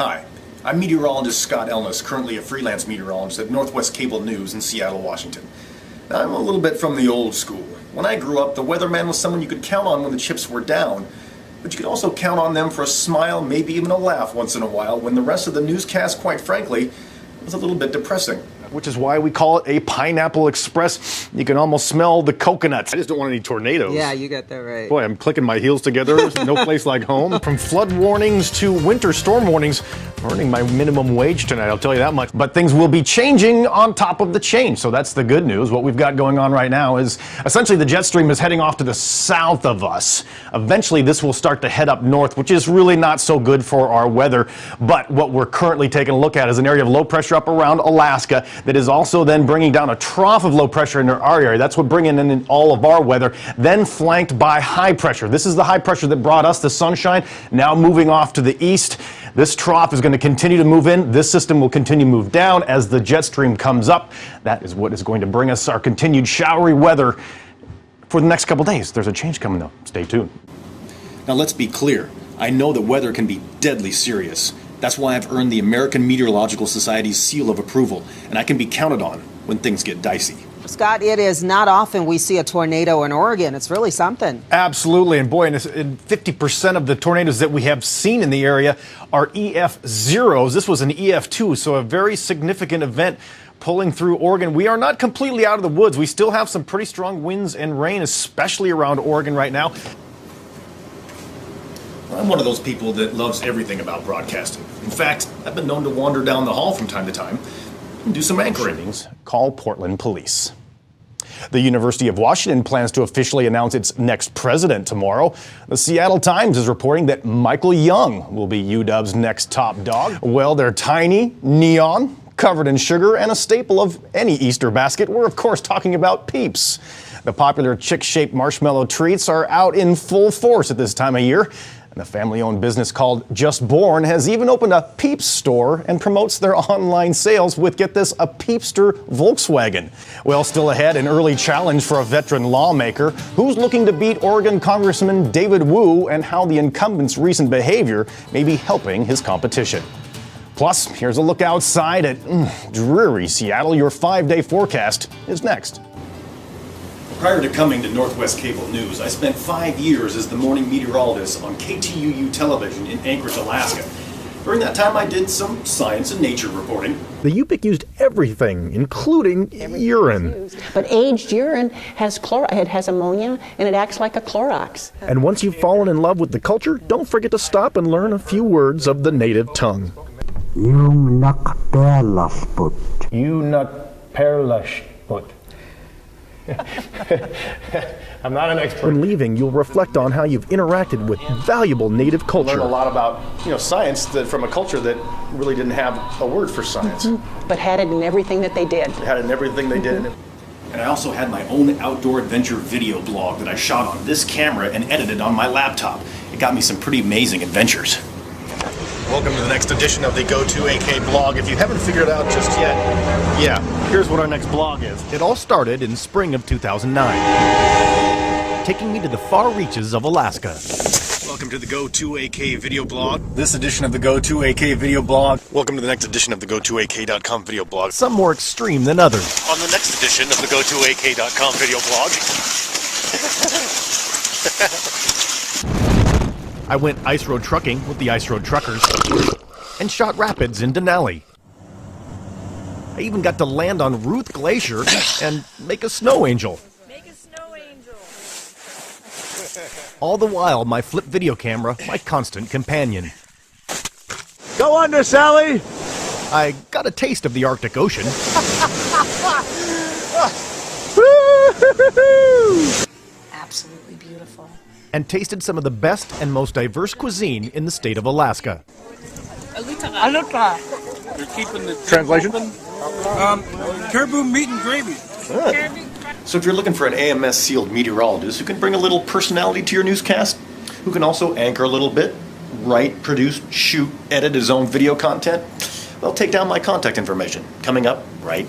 Hi, I'm meteorologist Scott Elnes, currently a freelance meteorologist at Northwest Cable News in Seattle, Washington. Now, I'm a little bit from the old school. When I grew up, the weatherman was someone you could count on when the chips were down, but you could also count on them for a smile, maybe even a laugh once in a while, when the rest of the newscast, quite frankly, was a little bit depressing. Which is why we call it a Pineapple Express. You can almost smell the coconuts. I just don't want any tornadoes. Yeah, you got that right. Boy, I'm clicking my heels together. No place like home. From flood warnings to winter storm warnings, I'm earning my minimum wage tonight, I'll tell you that much. But things will be changing on top of the change, so that's the good news. What we've got going on right now is essentially the jet stream is heading off to the south of us. Eventually, this will start to head up north, which is really not so good for our weather. But what we're currently taking a look at is an area of low pressure up around Alaska that is also then bringing down a trough of low pressure in our area. That's what bringing in all of our weather, then flanked by high pressure. This is the high pressure that brought us the sunshine, now moving off to the east. This trough is going to continue to move in. This system will continue to move down as the jet stream comes up. That is what is going to bring us our continued showery weather for the next couple days. There's a change coming though. Stay tuned. Now let's be clear. I know that weather can be deadly serious. That's why I've earned the American Meteorological Society's seal of approval, and I can be counted on when things get dicey. Scott, it is not often we see a tornado in Oregon. It's really something. Absolutely, and boy, 50% of the tornadoes that we have seen in the area are EF0s. This was an EF2, so a very significant event pulling through Oregon. We are not completely out of the woods. We still have some pretty strong winds and rain, especially around Oregon right now. I'm one of those people that loves everything about broadcasting. In fact, I've been known to wander down the hall from time to time and do some anchoring. Call Portland Police. The University of Washington plans to officially announce its next president tomorrow. The Seattle Times is reporting that Michael Young will be UW's next top dog. Well, they're tiny, neon, covered in sugar, and a staple of any Easter basket. We're, of course, talking about PEEPS. The popular chick-shaped marshmallow treats are out in full force at this time of year. And the family-owned business called Just Born has even opened a PEEPS store and promotes their online sales with, get this, a Peepster Volkswagen. Well, still ahead, an early challenge for a veteran lawmaker who's looking to beat Oregon Congressman David Wu and how the incumbent's recent behavior may be helping his competition. Plus, here's a look outside at dreary Seattle. Your 5-day forecast is next. Prior to coming to Northwest Cable News, I spent 5 years as the morning meteorologist on KTUU television in Anchorage, Alaska. During that time, I did some science and nature reporting. The UPIC used everything, including urine. But aged urine has it has ammonia, and it acts like a Clorox. And once you've fallen in love with the culture, don't forget to stop and learn a few words of the native tongue. Perlasput. Perlasput. I'm not an expert. When leaving, you'll reflect on how you've interacted with valuable native culture. Learn a lot about, science from a culture that really didn't have a word for science. But had it in everything that they did. Had it in everything they did. And I also had my own outdoor adventure video blog that I shot on this camera and edited on my laptop. It got me some pretty amazing adventures. Welcome to the next edition of the Go2AK blog. If you haven't figured it out just yet, here's what our next blog is. It all started in spring of 2009, taking me to the far reaches of Alaska. Welcome to the Go2AK video blog. This edition of the Go2AK video blog. Welcome to the next edition of the Go2AK.com video blog. Some more extreme than others. On the next edition of the Go2AK.com video blog. I went ice road trucking with the ice road truckers and shot rapids in Denali. I even got to land on Ruth Glacier and make a snow angel. All the while, my flip video camera, my constant companion. Go under, Sally! I got a taste of the Arctic Ocean. Absolutely beautiful. And tasted some of the best and most diverse cuisine in the state of Alaska. Aluta. They're keeping the Translation? caribou meat and gravy. So if you're looking for an AMS sealed meteorologist who can bring a little personality to your newscast, who can also anchor a little bit, write, produce, shoot, edit his own video content, well, take down my contact information. Coming up right